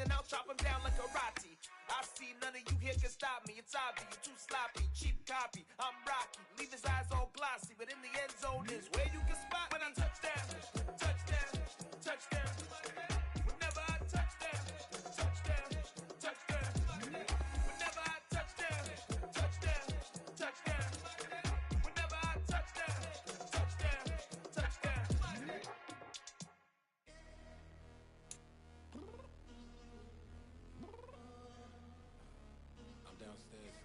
and I'll chop him down like karate. I see none of you here can stop me. It's obvious, you're too sloppy, cheap copy. I'm Rocky, leave his eyes all glossy, but in the end zone is where you can spot when I touchdown, touchdown, touchdown. Whenever I touchdown, touchdown, touchdown. Whenever I touchdown, touchdown, touchdown. Whenever I touchdown, touchdown, touchdown. I'm downstairs.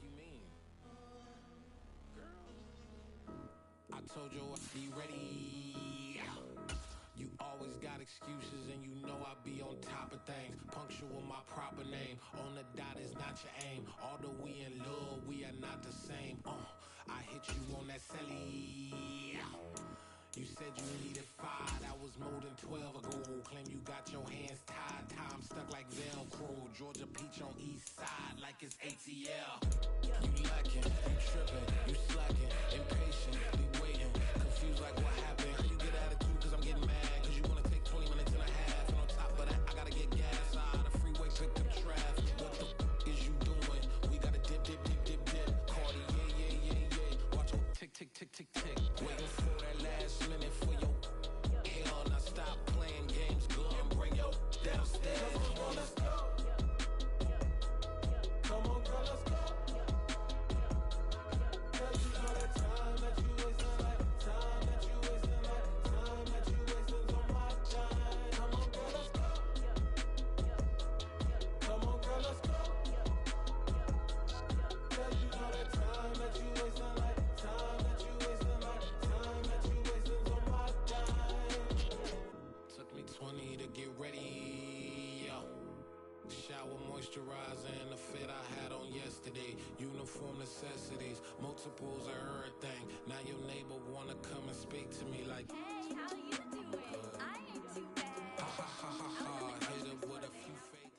You mean? Girl, I told you I'd be ready. You always got excuses and you know I be on top of things. Punctual my proper name. On the dot is not your aim. Although we in love, we are not the same. I hit you on that celly. You said you needed 5, that was more than 12 ago. Claim you got your hands tied, time stuck like Velcro. Georgia Peach on east side like it's ATL. You lacking, you tripping, you slacking, impatient, be waiting, confused like what happened. You get attitude cause I'm getting mad, cause you wanna take 20 minutes and a half. And on top of that, I gotta get gas out of the freeway, pick up traffic. What the is you doing? We gotta dip, dip, dip, dip, dip. Cardi, yeah. Watch your tick, tick, tick, tick, tick. Waiting for that last minute for your hell. Now stop playing games, go and bring your downstairs. Come on, let's go. Come on, girl, let's go. Cause you know that time that you wasting, like time that you wasting, like time that you wasting on my time. Come on, girl, let's go. Come on, girl, let's go. Cause you know that time that you wasting, like time that you wasting, like time that you wasting on my time. Took me 20 to get ready, yo. Shower moisturizer and the fit I had on yesterday. Uniform necessities, multiples of everything. Now your neighbor wanna come and speak to me like, Hey, how you doing? I ain't too bad. ha ha ha ha ha. Hit up with a few fake.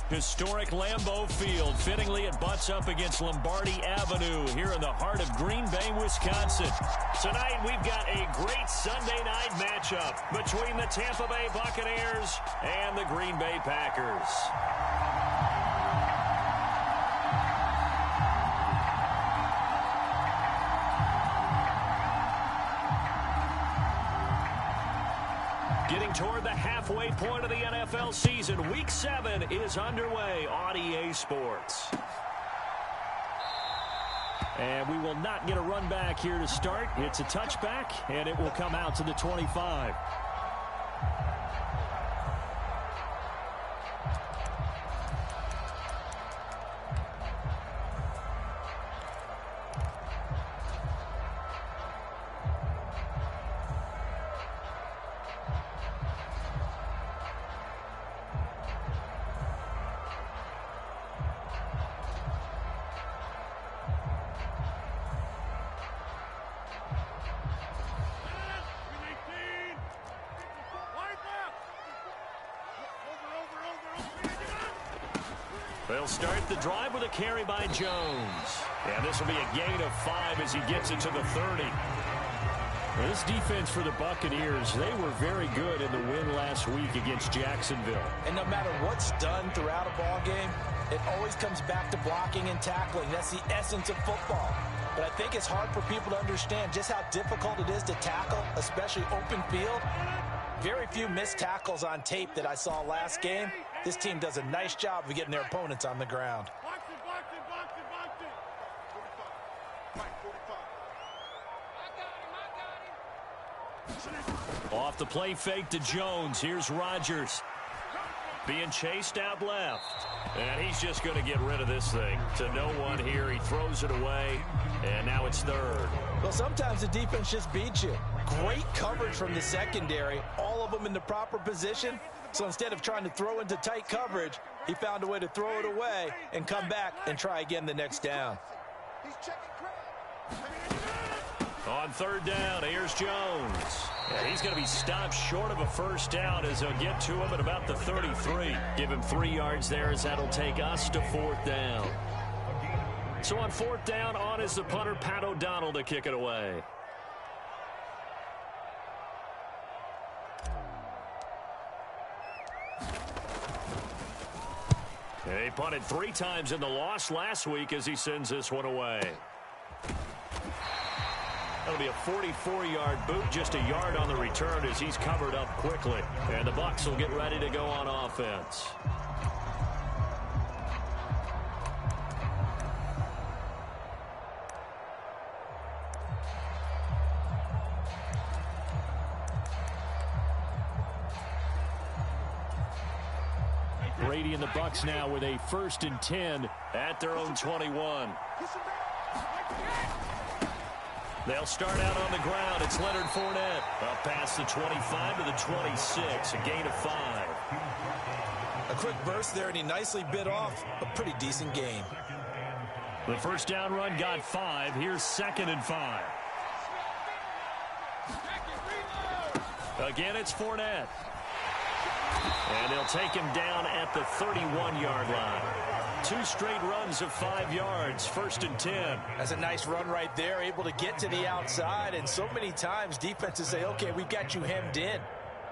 Historic Lambeau Field fittingly it butts up against Lombardi Avenue here in the heart of Green Bay, Wisconsin. Tonight we've got a great Sunday night matchup between the Tampa Bay Buccaneers and the Green Bay Packers. Getting toward the halfway point of the NFL season, Week 7 is underway on EA Sports. And we will not get a run back here to start. It's a touchback, and it will come out to the 25. They'll start the drive with a carry by Jones. And this will be a gain of 5 as he gets it to the 30. Well, this defense for the Buccaneers, they were very good in the win last week against Jacksonville. And no matter what's done throughout a ball game, it always comes back to blocking and tackling. That's the essence of football. But I think it's hard for people to understand just how difficult it is to tackle, especially open field. Very few missed tackles on tape that I saw last game. This team does a nice job of getting their opponents on the ground. Off the play fake to Jones. Here's Rodgers. Being chased out left. And he's just going to get rid of this thing. To no one here. He throws it away. And now it's third. Well, sometimes the defense just beats you. Great coverage from the secondary. All of them in the proper position. So instead of trying to throw into tight coverage, he found a way to throw it away and come back and try again the next down. On third down, here's Jones. And he's going to be stopped short of a first down as they'll get to him at about the 33. Give him 3 yards there as that'll take us to fourth down. So on fourth down, on is the punter, Pat O'Donnell, to kick it away. He punted 3 times in the loss last week as he sends this one away. That'll be a 44-yard boot, just a yard on the return as he's covered up quickly. And the Bucs will get ready to go on offense. Brady and the Bucs now with a 1st and 10 at their own 21. They'll start out on the ground. It's Leonard Fournette. Up past the 25 to the 26, a gain of 5. A quick burst there, and he nicely bit off a pretty decent gain. The first down run got 5. Here's 2nd and 5. Again, it's Fournette. And they'll take him down at the 31-yard line. 2 straight runs of 5 yards, 1st and 10. That's a nice run right there, able to get to the outside. And so many times defenses say, okay, we've got you hemmed in.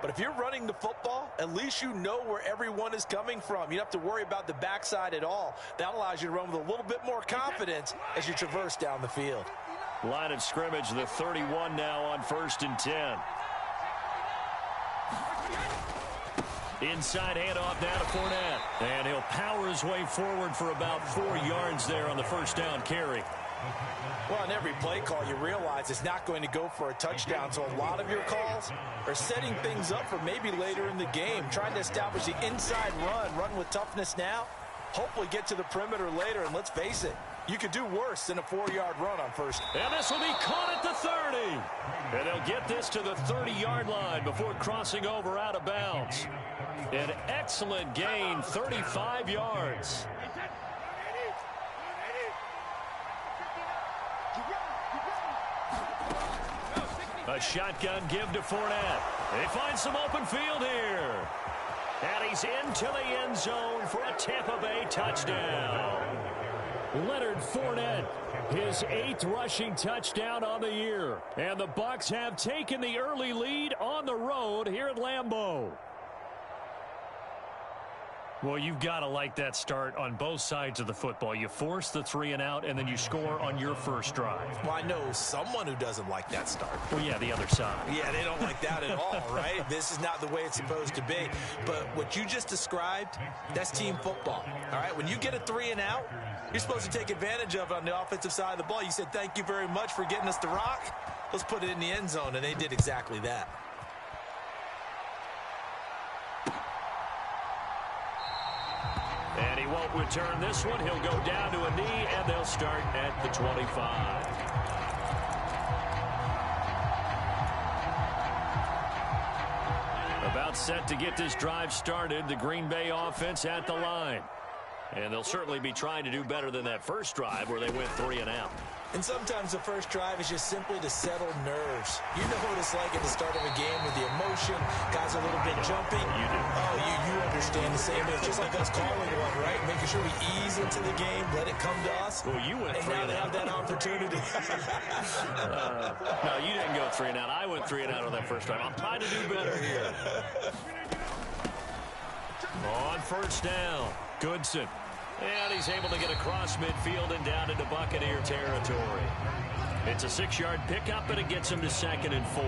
But if you're running the football, at least you know where everyone is coming from. You don't have to worry about the backside at all. That allows you to run with a little bit more confidence as you traverse down the field. Line of scrimmage, the 31 now on 1st and 10. Inside handoff now to Fournette. And he'll power his way forward for about 4 yards there on the first down carry. Well, on every play call, you realize it's not going to go for a touchdown. So a lot of your calls are setting things up for maybe later in the game, trying to establish the inside run with toughness now, hopefully get to the perimeter later. And let's face it, you could do worse than a 4-yard run on first. And this will be caught at the 30. And they'll get this to the 30-yard line before crossing over out of bounds. An excellent gain, 35 yards. A shotgun give to Fournette. They find some open field here. And he's into the end zone for a Tampa Bay touchdown. Leonard Fournette, his 8th rushing touchdown on the year. And the Bucs have taken the early lead on the road here at Lambeau. Well, you've got to like that start on both sides of the football. You force the 3 and out, and then you score on your first drive. Well, I know someone who doesn't like that start. Well, yeah, the other side. Yeah, they don't like that at all, right? This is not the way it's supposed to be. But what you just described, that's team football, all right? When you get a 3 and out, you're supposed to take advantage of it on the offensive side of the ball. You said, thank you very much for getting us the rock. Let's put it in the end zone, and they did exactly that. And he won't return this one. He'll go down to a knee, and they'll start at the 25. About set to get this drive started, the Green Bay offense at the line. And they'll certainly be trying to do better than that first drive where they went 3 and out. And sometimes the first drive is just simply to settle nerves. You know what it's like at the start of a game with the emotion. Guys are a little bit jumpy. You do. Oh, you understand the same. It's just like us calling one, right? Making sure we ease into the game, let it come to us. Well, you went 3 and out. And now they have that opportunity. No, you didn't go 3 and out. I went 3 and out on that first drive. I'm trying to do better here. On first down, Goodson. And he's able to get across midfield and down into Buccaneer territory. It's a 6-yard pickup, and it gets him to 2nd and 4.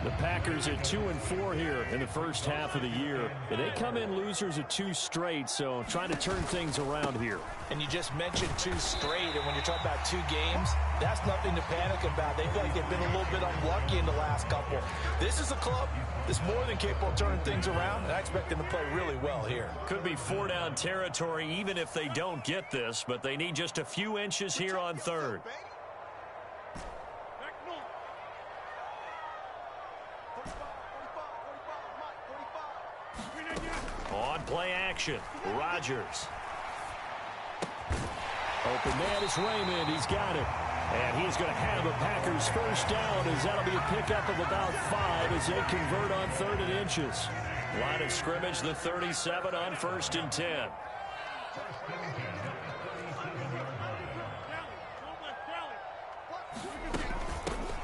The Packers at 2 and 4 here in the first half of the year. And they come in losers of 2 straight, so trying to turn things around here. And you just mentioned 2 straight, and when you're talking about 2 games, that's nothing to panic about. They feel like they've been a little bit unlucky in the last couple. This is a club that's more than capable of turning things around, and I expect them to play really well here. Could be 4-down territory even if they don't get this, but they need just a few inches here on 3rd. On play action, Rodgers. Open man is Raymond. He's got it. And he's going to have a Packers first down as that'll be a pickup of about 5 as they convert on 3rd and inches. Line of scrimmage, the 37 on 1st and 10.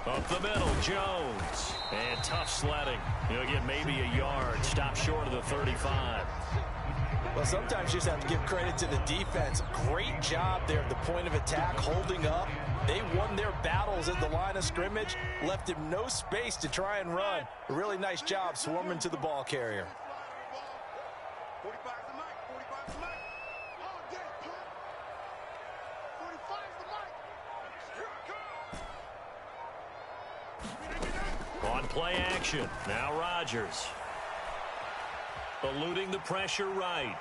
Up the middle, Jones. And tough sledding. He'll get maybe a yard. Stop short of the 35. Well, sometimes you just have to give credit to the defense. Great job there at the point of attack, holding up. They won their battles at the line of scrimmage, left him no space to try and run. A really nice job swarming to the ball carrier. 45's the mic. 45's the mic. Oh, yeah, 45's the mic. Here it comes. On play action, now Rodgers. Eluding the pressure right.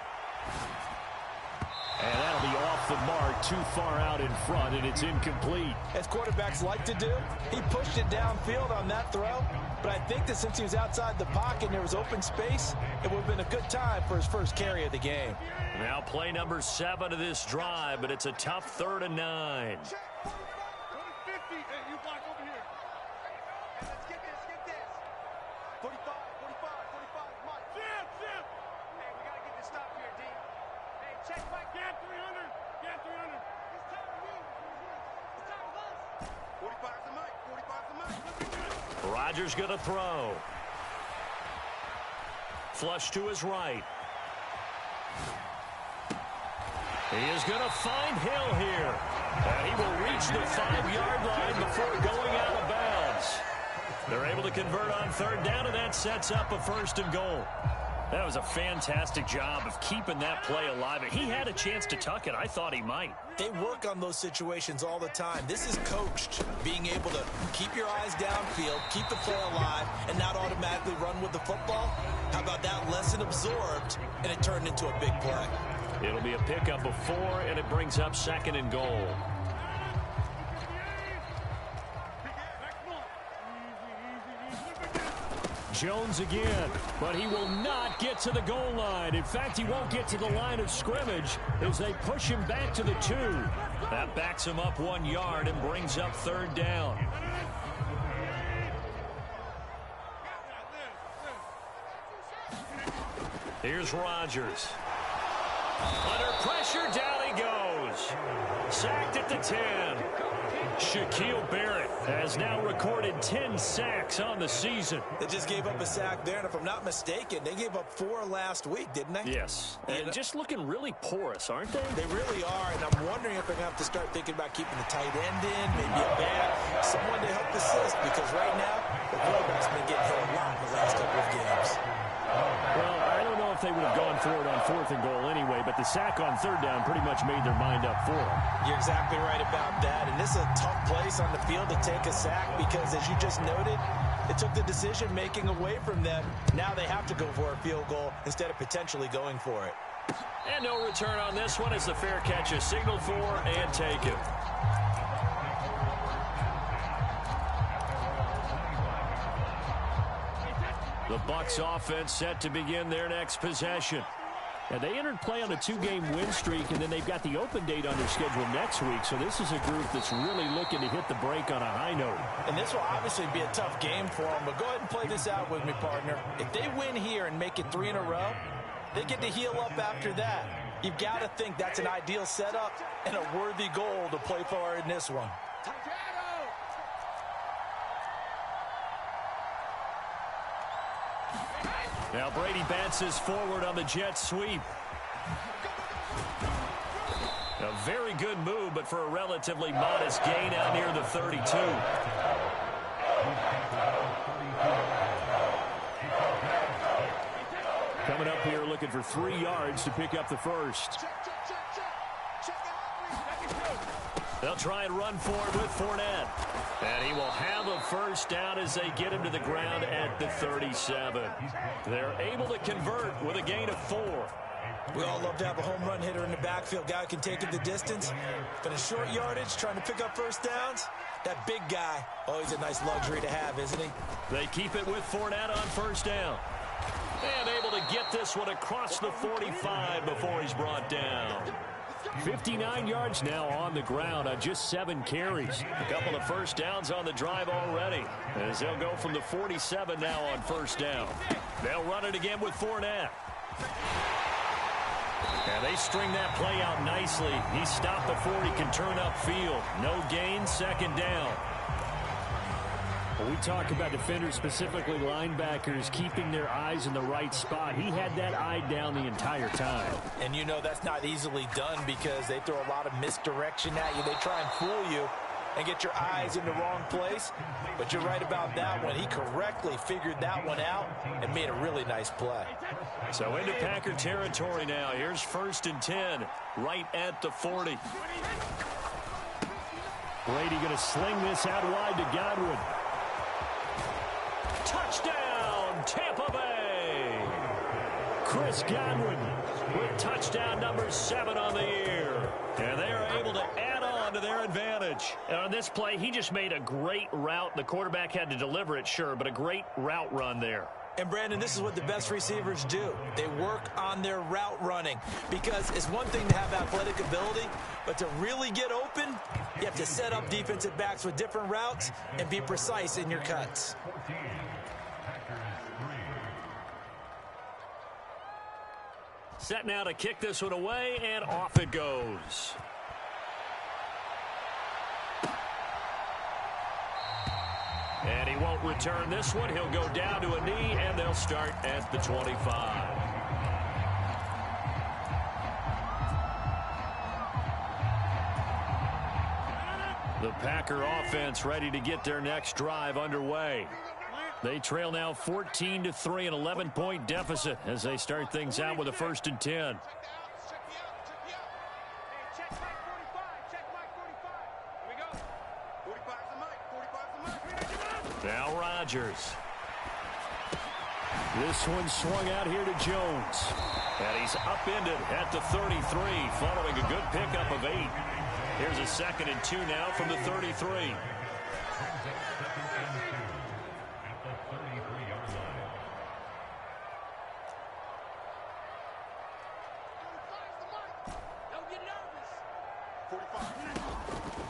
And that'll be off the mark, too far out in front, and it's incomplete. As quarterbacks like to do, he pushed it downfield on that throw. But I think that since he was outside the pocket and there was open space, it would have been a good time for his first carry of the game. Now play number 7 of this drive, but it's a tough 3rd and 9. 50. Hey, you block over here. Hey, let's get this. 45, Mike. Jim. Hey, we got to get this stop here, D. Hey, check Mike. Get 300. It's time to move. It's time to bust. 45's the mic. Rodgers going to throw. Flush to his right. He is going to find Hill here. And he will reach the 5-yard line before going out of bounds. They're able to convert on 3rd down, and that sets up a 1st and goal. That was a fantastic job of keeping that play alive. He had a chance to tuck it. I thought he might. They work on those situations all the time. This is coached, being able to keep your eyes downfield, keep the play alive, and not automatically run with the football. How about that lesson absorbed, and it turned into a big play? It'll be a pickup of 4, and it brings up 2nd and goal. Jones again, but he will not get to the goal line. In fact, he won't get to the line of scrimmage as they push him back to the 2. That backs him up 1 yard and brings up 3rd down. Here's Rodgers. Under pressure, down he goes. Sacked at the 10. Shaquille Barrett has now recorded 10 sacks on the season. They just gave up a sack there, and if I'm not mistaken, they gave up 4 last week, didn't they? Yes, and just looking really porous, aren't they? They really are, and I'm wondering if they're going to have to start thinking about keeping the tight end in, maybe a back, someone to help assist, because right now, the quarterback's been getting hit a lot in the last couple of games. Well, I don't know if they would have gone for it on 4th and goal anyway, but the sack on 3rd down pretty much made their mind up for it. You're exactly right about that, and this is a tough place on the field to take a sack because, as you just noted, it took the decision-making away from them. Now they have to go for a field goal instead of potentially going for it. And no return on this one as the fair catch is signaled for and taken. The Bucs offense set to begin their next possession. And they entered play on a 2-game win streak, and then they've got the open date on their schedule next week. So this is a group that's really looking to hit the break on a high note. And this will obviously be a tough game for them, but go ahead and play this out with me, partner. If they win here and make it 3 in a row, they get to heal up after that. You've got to think that's an ideal setup and a worthy goal to play for in this one. Now Brady bounces forward on the jet sweep. A very good move, but for a relatively modest gain out near the 32. Coming up here looking for 3 yards to pick up the first. They'll try and run for it with Fournette. And he will have a first down as they get him to the ground at the 37. They're able to convert with a gain of 4. We all love to have a home run hitter in the backfield. Guy who can take it the distance. But in short yardage, trying to pick up first downs, that big guy, always a nice luxury to have, isn't he? They keep it with Fournette on first down. And able to get this one across the 45 before he's brought down. 59 yards now on the ground on just 7 carries. A couple of first downs on the drive already, as they'll go from the 47 now on first down. They'll run it again with Fournette. And they string that play out nicely. He's stopped before he can turn upfield. No gain, 2nd down. When we talk about defenders, specifically linebackers, keeping their eyes in the right spot, he had that eye down the entire time. And you know that's not easily done because they throw a lot of misdirection at you. They try and fool you and get your eyes in the wrong place. But you're right about that one. He correctly figured that one out and made a really nice play. So into Packer territory now. Here's 1st and 10, right at the 40. Brady going to sling this out wide to Godwin. Touchdown, Tampa Bay! Chris Godwin with touchdown number 7 on the year. And they are able to add on to their advantage. And on this play, he just made a great route. The quarterback had to deliver it, sure, but a great route run there. And, Brandon, this is what the best receivers do. They work on their route running because it's one thing to have athletic ability, but to really get open, you have to set up defensive backs with different routes and be precise in your cuts. Set now to kick this one away, and off it goes. And he won't return this one. He'll go down to a knee, and they'll start at the 25. The Packer offense ready to get their next drive underway. They trail now 14-3, an 11-point deficit as they start things out with a 1st and 10. Now Rodgers. This one swung out here to Jones. And he's upended at the 33 following a good pickup of 8. Here's a 2nd and 2 now from the 33.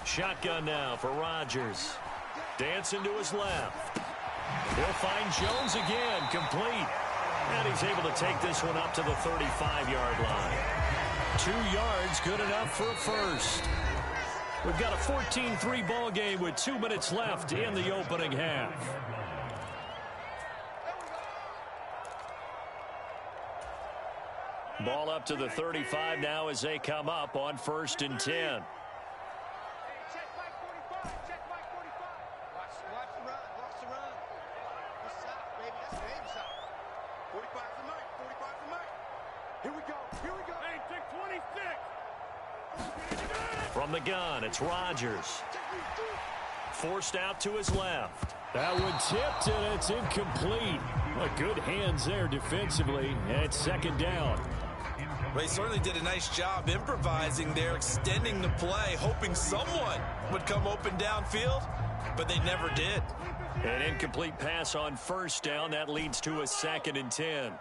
Shotgun now for Rodgers. Dancing to his left. He'll find Jones again, complete. And he's able to take this one up to the 35-yard line. 2 yards, good enough for a first. We've got a 14-3 ball game with 2 minutes left in the opening half. Ball up to the 35 now as they come up on 1st and 10. From the gun, it's Rodgers. Forced out to his left. That one tipped, and it's incomplete. Good hands there defensively, and it's 2nd down. Well, he certainly did a nice job improvising there, extending the play, hoping someone would come open downfield, but they never did. An incomplete pass on 1st down. That leads to a 2nd and 10.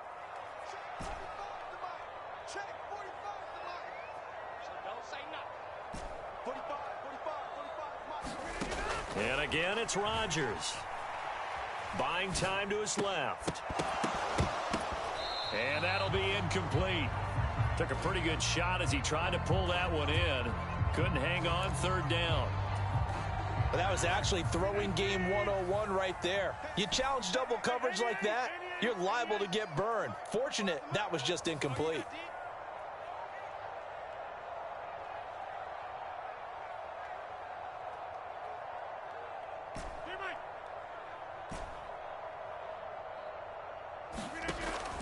And again, it's Rodgers. Buying time to his left. And that'll be incomplete. Took a pretty good shot as he tried to pull that one in. Couldn't hang on, 3rd down. Well, that was actually throwing game 101 right there. You challenge double coverage like that, you're liable to get burned. Fortunate that was just incomplete.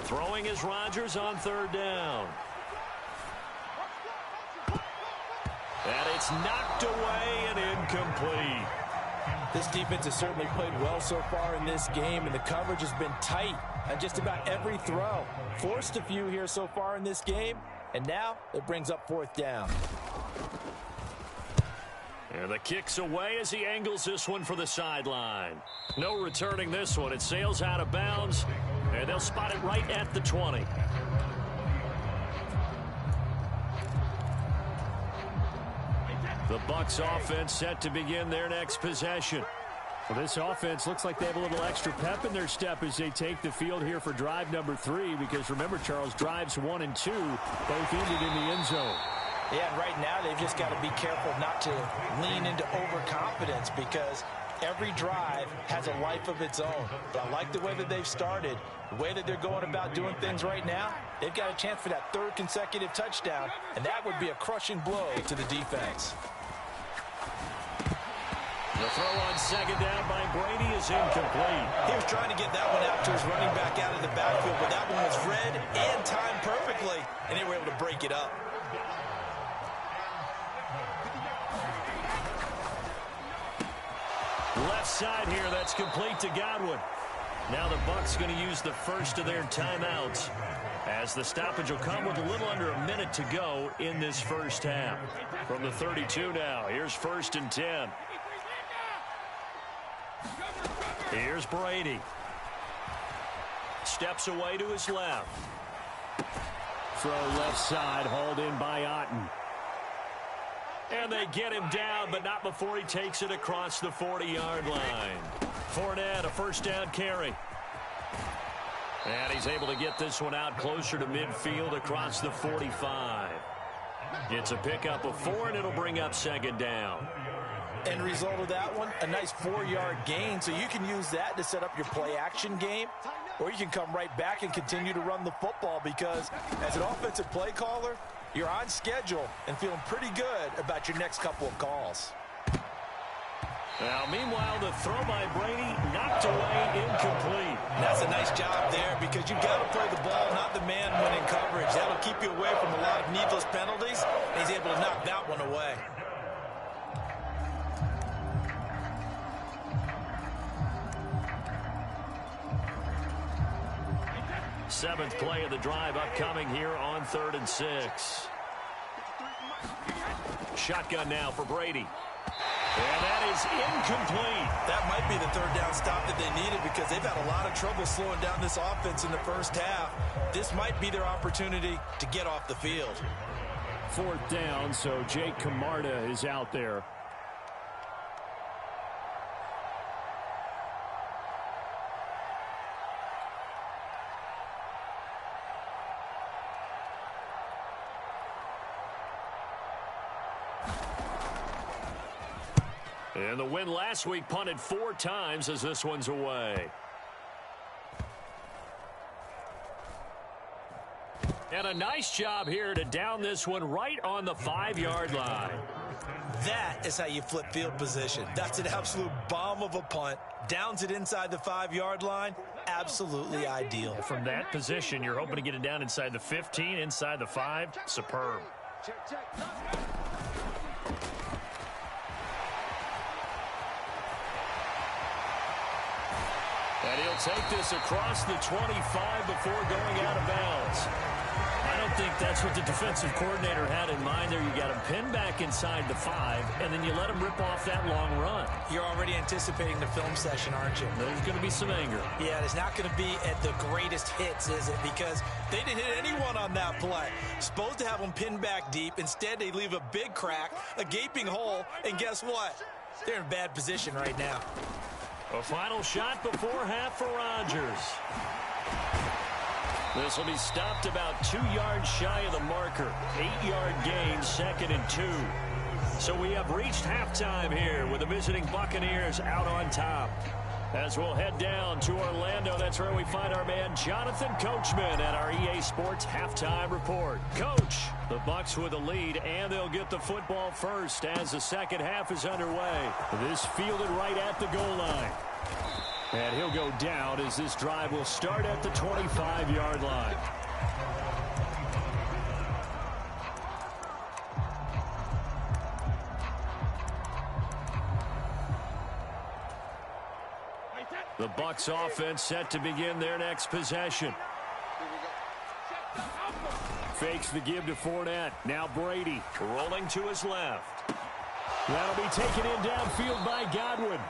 Throwing is Rodgers on 3rd down. And it's knocked away and incomplete. This defense has certainly played well so far in this game, and the coverage has been tight on just about every throw. Forced a few here so far in this game, and now it brings up 4th down. And the kick's away as he angles this one for the sideline. No returning this one. It sails out of bounds, and they'll spot it right at the 20. The Bucs offense set to begin their next possession. Well, this offense looks like they have a little extra pep in their step as they take the field here for drive number 3, because remember, Charles, drives 1 and 2 both ended in the end zone. Yeah, and right now they've just got to be careful not to lean into overconfidence, because Every drive has a life of its own. But I like the way that they've started, the way that they're going about doing things right now. They've got a chance for that third consecutive touchdown, and that would be a crushing blow to the defense. The throw on second down by Brady is incomplete. He was trying to get that one out to his running back out of the backfield, but that one was read and timed perfectly, and they were able to break it up. Left side here, that's complete to Godwin. Now the Bucs going to use the first of their timeouts, as the stoppage will come with a little under a minute to go in this first half. From the 32 now, here's 1st and 10. Here's Brady. Steps away to his left. Throw left side, hauled in by Otten. And they get him down, but not before he takes it across the 40-yard line. Fournette, a first down carry. And he's able to get this one out closer to midfield across the 45. It's a pickup of 4, and it'll bring up second down. End result of that one, a nice 4-yard gain, so you can use that to set up your play-action game, or you can come right back and continue to run the football, because as an offensive play caller, you're on schedule and feeling pretty good about your next couple of calls. Now, meanwhile, the throw by Brady knocked away, incomplete. That's a nice job there, because you've got to play the ball, not the man when in coverage. That'll keep you away from a lot of needless penalties, and he's able to knock that one away. Seventh play of the drive upcoming here on 3rd and 6. Shotgun now for Brady. And that is incomplete. That might be the third down stop that they needed, because they've had a lot of trouble slowing down this offense in the first half. This might be their opportunity to get off the field. 4th down, so Jake Camarda is out there. And the win last week punted 4 times as this one's away. And a nice job here to down this one right on the 5-yard line. That is how you flip field position. That's an absolute bomb of a punt. Downs it inside the 5-yard line. Absolutely ideal. From that position, you're hoping to get it down inside the 15, inside the 5. Superb. And he'll take this across the 25 before going out of bounds. I don't think that's what the defensive coordinator had in mind there. You got him pinned back inside the 5, and then you let him rip off that long run. You're already anticipating the film session, aren't you? There's going to be some anger. Yeah, it's not going to be at the greatest hits, is it? Because they didn't hit anyone on that play. Supposed to have them pinned back deep. Instead, they leave a big crack, a gaping hole, and guess what? They're in bad position right now. A final shot before half for Rodgers. This will be stopped about 2 yards shy of the marker. 8-yard gain, 2nd and 2. So we have reached halftime here with the visiting Buccaneers out on top. As we'll head down to Orlando, that's where we find our man Jonathan Coachman at our EA Sports Halftime Report. Coach, the Bucs with the lead, and they'll get the football first as the second half is underway. This fielded right at the goal line. And he'll go down as this drive will start at the 25-yard line. The Bucs offense set to begin their next possession. Fakes the give to Fournette. Now Brady rolling to his left. That'll be taken in downfield by Godwin.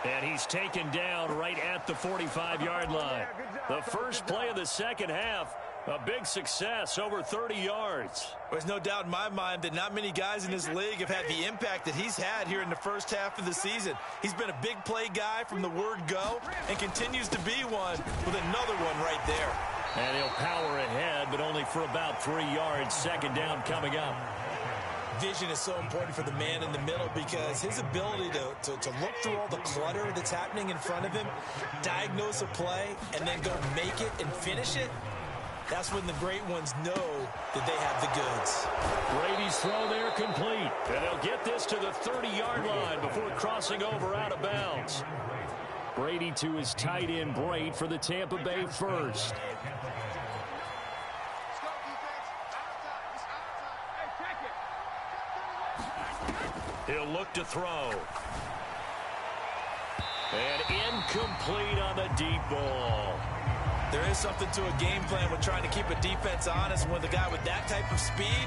And he's taken down right at the 45-yard line. The first play of the second half, a big success, over 30 yards. There's no doubt in my mind that not many guys in this league have had the impact that he's had here in the first half of the season. He's been a big play guy from the word go and continues to be one with another one right there. And he'll power ahead, but only for about 3 yards. Second down coming up. vision is so important for the man in the middle because his ability to look through all the clutter that's happening in front of him, diagnose a play, and then go make it and finish it, that's when the great ones know that they have the goods. Brady's throw there complete. And they'll get this to the 30-yard line before crossing over out of bounds. Brady to his tight end, Braid, for the Tampa Bay first. He'll look to throw. And incomplete on the deep ball. There is something to a game plan with trying to keep a defense honest. With a guy with that type of speed,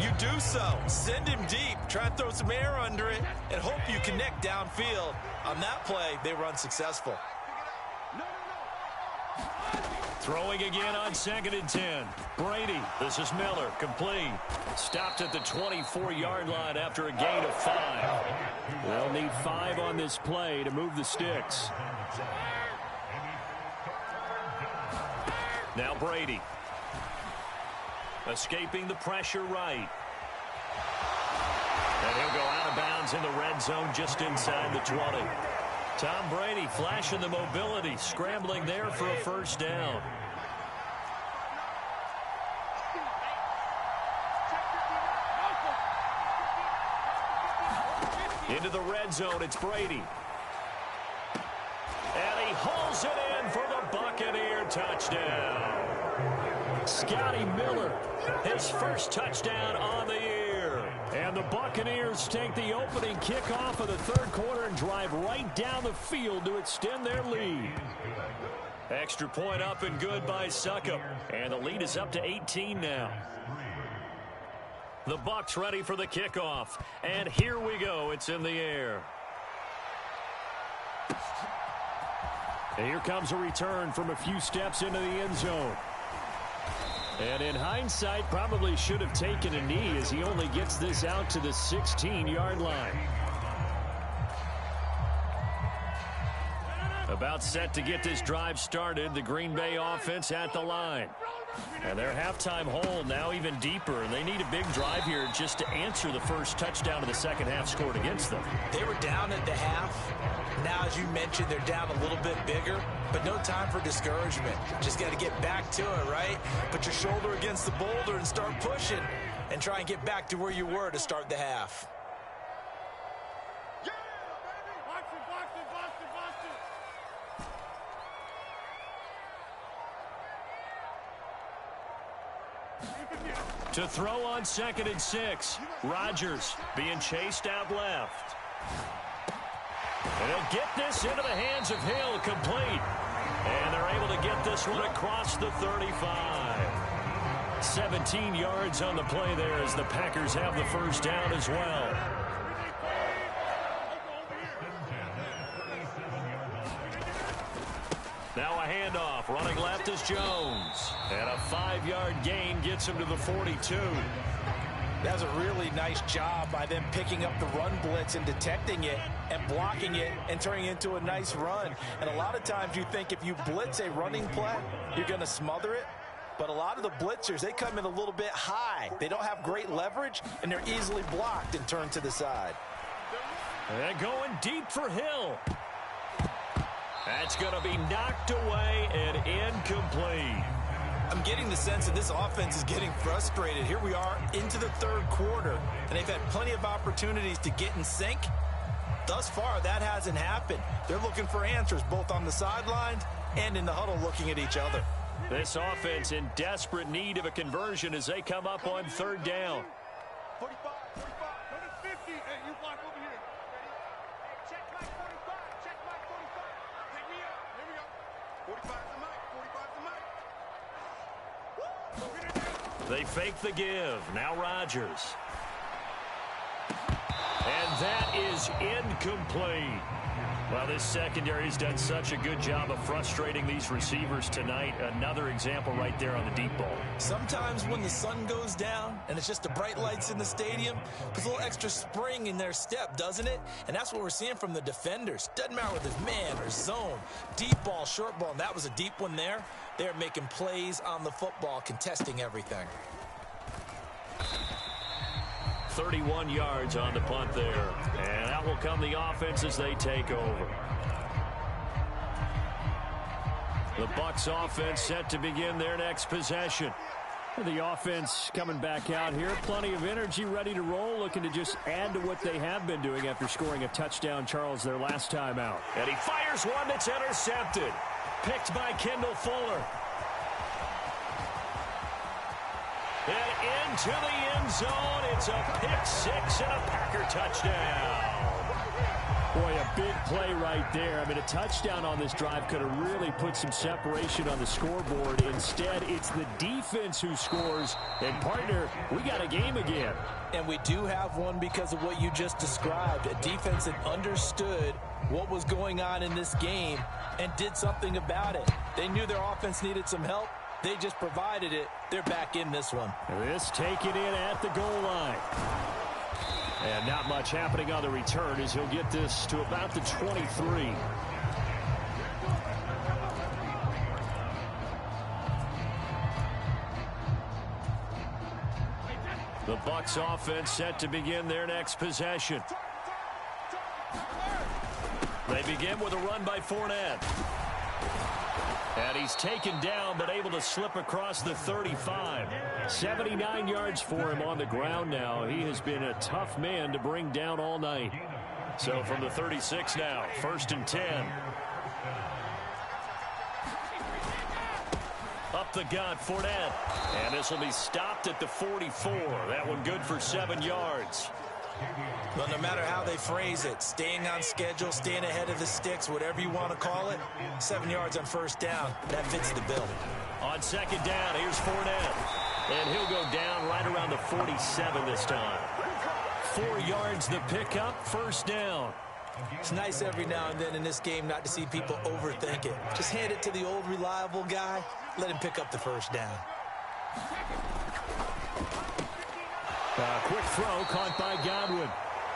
you do so. Send him deep. Try and throw some air under it and hope you connect downfield. On that play, they were unsuccessful. Throwing again on 2nd and 10. Brady, this is Miller, complete. Stopped at the 24-yard line after a gain of 5. They'll need 5 on this play to move the sticks. Now Brady. Escaping the pressure right. And he'll go out of bounds in the red zone just inside the 20. Tom Brady flashing the mobility, scrambling there for a first down. Into the red zone, it's Brady. And he hauls it in for the Buccaneer touchdown. Scotty Miller, his first touchdown on the year. And the Buccaneers take the opening kickoff of the third quarter and drive right down the field to extend their lead. Extra point up and good by Succop. And the lead is up to 18 now. The Bucs ready for the kickoff. And here we go. It's in the air. And here comes a return from a few steps into the end zone. And in hindsight, probably should have taken a knee as he only gets this out to the 16-yard line. About set to get this drive started, the Green Bay offense at the line. And their halftime hole now even deeper, and they need a big drive here just to answer the first touchdown of the second half scored against them. They were down at the half. Now, as you mentioned, they're down a little bit bigger, but no time for discouragement. Just got to get back to it, right? Put your shoulder against the boulder and start pushing and try and get back to where you were to start the half. To throw on 2nd and 6. Rodgers being chased out left. And he'll get this into the hands of Hill, complete. And they're able to get this one across the 35. 17 yards on the play there as the Packers have the first down as well. Now a handoff. Running left is Jones. And a 5-yard gain gets him to the 42. That was a really nice job by them picking up the run blitz and detecting it and blocking it and turning it into a nice run. And a lot of times you think if you blitz a running play, you're going to smother it. But a lot of the blitzers, they come in a little bit high. They don't have great leverage, and they're easily blocked and turned to the side. And going deep for Hill. That's going to be knocked away and incomplete. I'm getting the sense that this offense is getting frustrated. Here we are into the third quarter, and they've had plenty of opportunities to get in sync. Thus far, that hasn't happened. They're looking for answers both on the sidelines and in the huddle looking at each other. This offense in desperate need of a conversion as they come up on third down. 45, 45, go to 50. Hey, you block over here. Ready? Hey, check my 45, check my 45. Pick me up. Here we go. 45 to Mike, 45 to Mike. They fake the give. Now Rodgers. And that is incomplete. Well, this secondary's done such a good job of frustrating these receivers tonight. Another example right there on the deep ball. Sometimes when the sun goes down and it's just the bright lights in the stadium, puts a little extra spring in their step, doesn't it? And that's what we're seeing from the defenders. Doesn't matter whether it's man or zone, deep ball, short ball, and that was a deep one there. They're making plays on the football, contesting everything. 31 yards on the punt there. And out will come the offense as they take over. The Bucs offense set to begin their next possession. The offense coming back out here. Plenty of energy, ready to roll, looking to just add to what they have been doing after scoring a touchdown, Charles, their last time out. And he fires one that's intercepted. Picked by Kendall Fuller. And into the end zone. It's a pick six and a Packer touchdown. Boy, a big play right there. I mean, a touchdown on this drive could have really put some separation on the scoreboard. Instead, it's the defense who scores. And, partner, we got a game again. And we do have one because of what you just described. A defense that understood what was going on in this game and did something about it. They knew their offense needed some help. They just provided it. They're back in this one. This taken in at the goal line. And not much happening on the return as he'll get this to about the 23. The Bucs offense set to begin their next possession. They begin with a run by Fournette. And he's taken down but able to slip across the 35. 79 yards for him on the ground now. He has been a tough man to bring down all night. So from the 36 now, 1st and 10. Up the gut, Fournette. And this will be stopped at the 44. That one good for 7 yards. Well, no matter how they phrase it, staying on schedule, staying ahead of the sticks, whatever you want to call it, 7 yards on first down, that fits the bill. On second down, here's Fournette. And he'll go down right around the 47 this time. 4 yards the pickup, first down. It's nice every now and then in this game not to see people overthink it. Just hand it to the old reliable guy, let him pick up the first down. Quick throw caught by Godwin.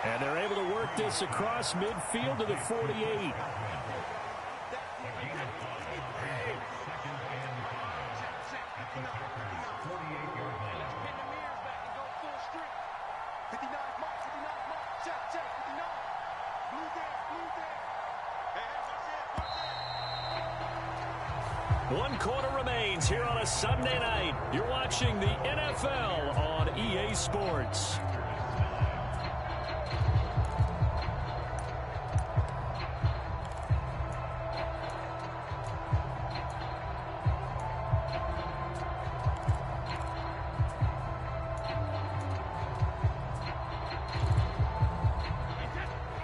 And they're able to work this across midfield to the 48. One quarter remains here on a Sunday night. You're watching the NFL on EA Sports.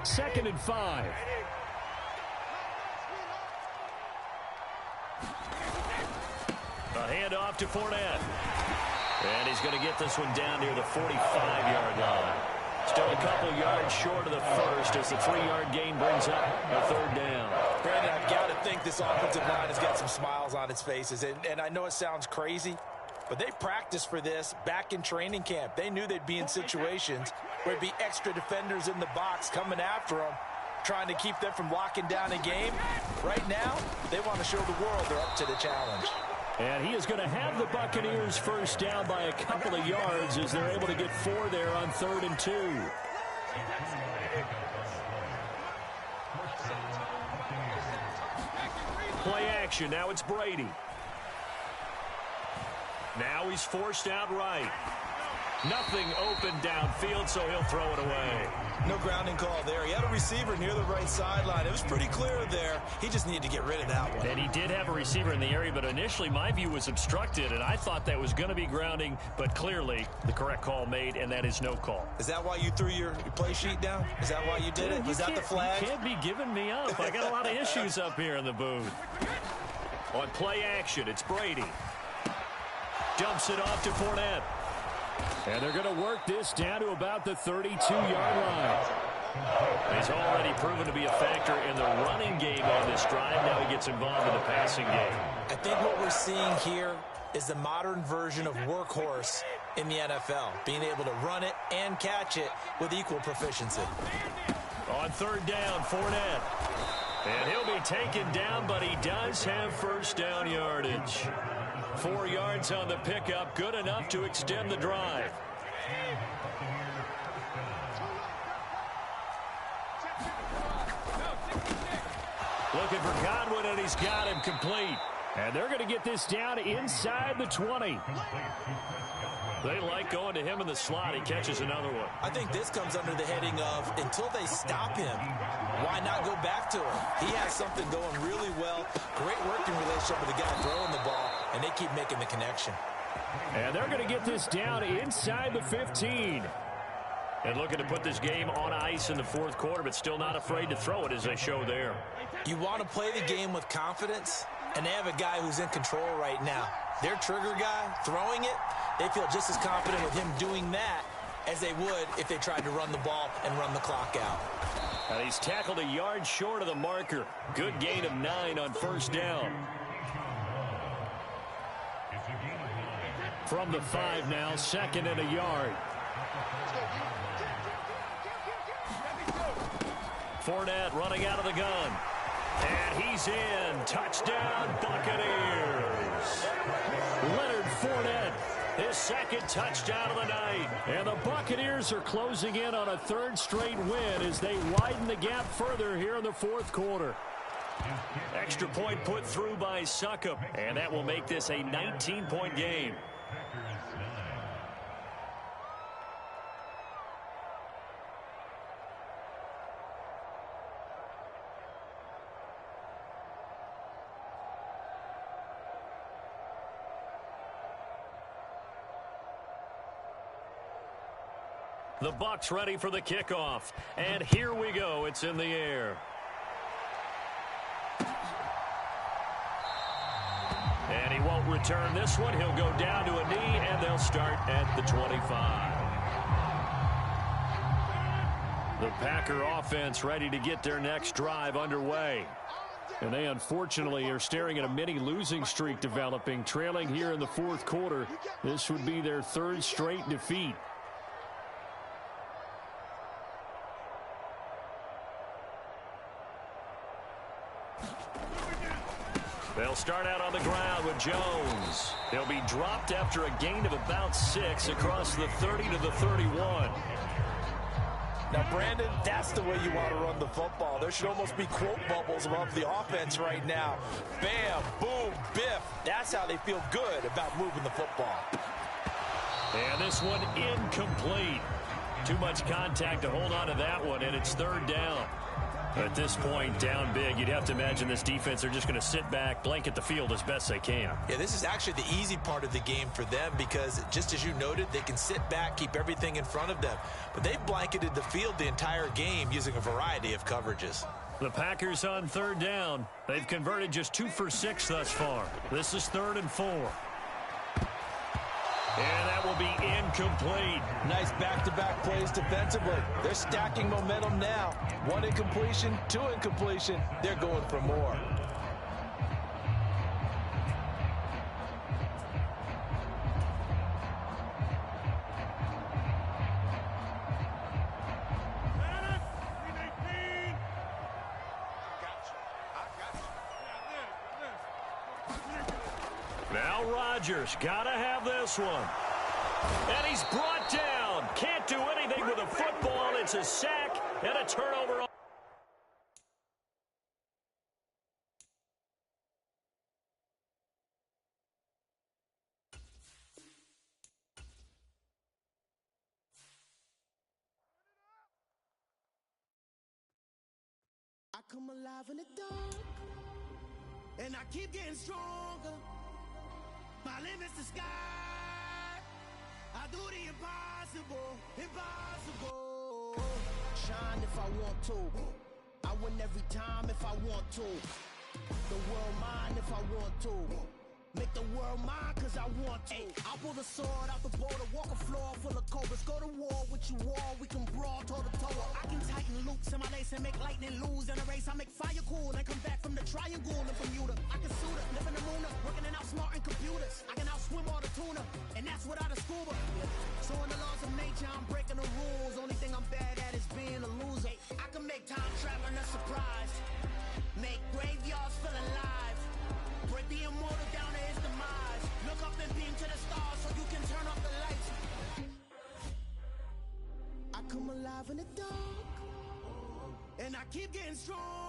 Second and 5. A handoff to Fournette. And he's going to get this one down near the 45-yard line. Still a couple yards short of the first as the 3-yard gain brings up a third down. Brandon, I've got to think this offensive line has got some smiles on its faces. And I know it sounds crazy, but they practiced for this back in training camp. They knew they'd be in situations where there'd be extra defenders in the box coming after them, trying to keep them from locking down a game. Right now, they want to show the world they're up to the challenge. And he is going to have the Buccaneers first down by a couple of yards as they're able to get 4 there on 3rd and 2. Play action. Now it's Brady. Now he's forced out right. Nothing open downfield, so he'll throw it away. No grounding call there. He had a receiver near the right sideline. It was pretty clear there. He just needed to get rid of that one. And he did have a receiver in the area, but initially my view was obstructed, and I thought that was going to be grounding, but clearly the correct call made, and that is no call. Is that why you threw your play sheet down? Is that why you did it? Was that the flag? You can't be giving me up. I got a lot of issues up here in the booth. On play action, it's Brady. Dumps it off to Fournette. And they're going to work this down to about the 32-yard line. He's already proven to be a factor in the running game on this drive. Now he gets involved in the passing game. I think what we're seeing here is the modern version of workhorse in the NFL, being able to run it and catch it with equal proficiency. On 3rd down, Fournette. And he'll be taken down, but he does have first down yardage. 4 yards on the pickup, good enough to extend the drive. looking for Godwin, and he's got him complete. And they're going to get this down inside the 20. They like going to him in the slot. He catches another one. I think this comes under the heading of until they stop him, why not go back to him? He has something going really well. Great working relationship with the guy throwing the ball, and they keep making the connection. And they're going to get this down inside the 15. And looking to put this game on ice in the fourth quarter, but still not afraid to throw it as they show there. You want to play the game with confidence, and they have a guy who's in control right now. Their trigger guy throwing it, they feel just as confident with him doing that as they would if they tried to run the ball and run the clock out. And he's tackled a yard short of the marker. Good gain of 9 on first down. From the 5 now, 2nd and a yard. Fournette running out of the gun. And he's in. Touchdown, Buccaneers. Leonard Fournette, his 2nd touchdown of the night. And the Buccaneers are closing in on a 3rd straight win as they widen the gap further here in the fourth quarter. Extra point put through by Succop. And that will make this a 19-point game. The Bucs ready for the kickoff. And here we go. It's in the air. And he won't return this one. He'll go down to a knee, and they'll start at the 25. The Packer offense ready to get their next drive underway. And they unfortunately are staring at a mini losing streak developing, trailing here in the fourth quarter. This would be their 3rd straight defeat. They'll start out on the ground with Jones. He'll be dropped after a gain of about 6 across the 30 to the 31. Now, Brandon, that's the way you want to run the football. There should almost be quote bubbles above the offense right now. Bam, boom, biff. That's how they feel good about moving the football. And this one incomplete. Too much contact to hold on to that one, and it's 3rd down. At this point, down big, you'd have to imagine this defense are just going to sit back, blanket the field as best they can. Yeah, this is actually the easy part of the game for them because, just as you noted, they can sit back, keep everything in front of them. But they've blanketed the field the entire game using a variety of coverages. The Packers on 3rd down. They've converted just 2 for 6 thus far. This is 3rd and 4. And that will be incomplete. Nice back-to-back plays defensively. They're stacking momentum now. 1 incompletion, 2 incompletion. They're going for more. Now Rodgers got to have this one. And he's brought down. Can't do anything with a football. It's a sack and a turnover. I come alive in the dark, and I keep getting stronger. My limit's the sky. I do the impossible, impossible. Shine if I want to. I win every time if I want to. The world mine if I want to. Make the world mine cause I want to. I'll pull the sword out the border, walk a floor full of cobras. Go to war with you all, we can brawl toe to toe. I can tighten loops in my lace and make lightning lose in a race. I make fire cool and come back from the triangle in Bermuda. I can suit it, live in the moon, working and outsmarting computers. I can outswim all the tuna, and that's without a scuba. So in the laws of nature, I'm breaking the rules. Only thing I'm bad at is being a loser. I can make time traveling a surprise. Make graveyards feel alive. Break the immortal down to his demise. Look up and beam to the stars so you can turn off the lights. I come alive in the dark, and I keep getting strong.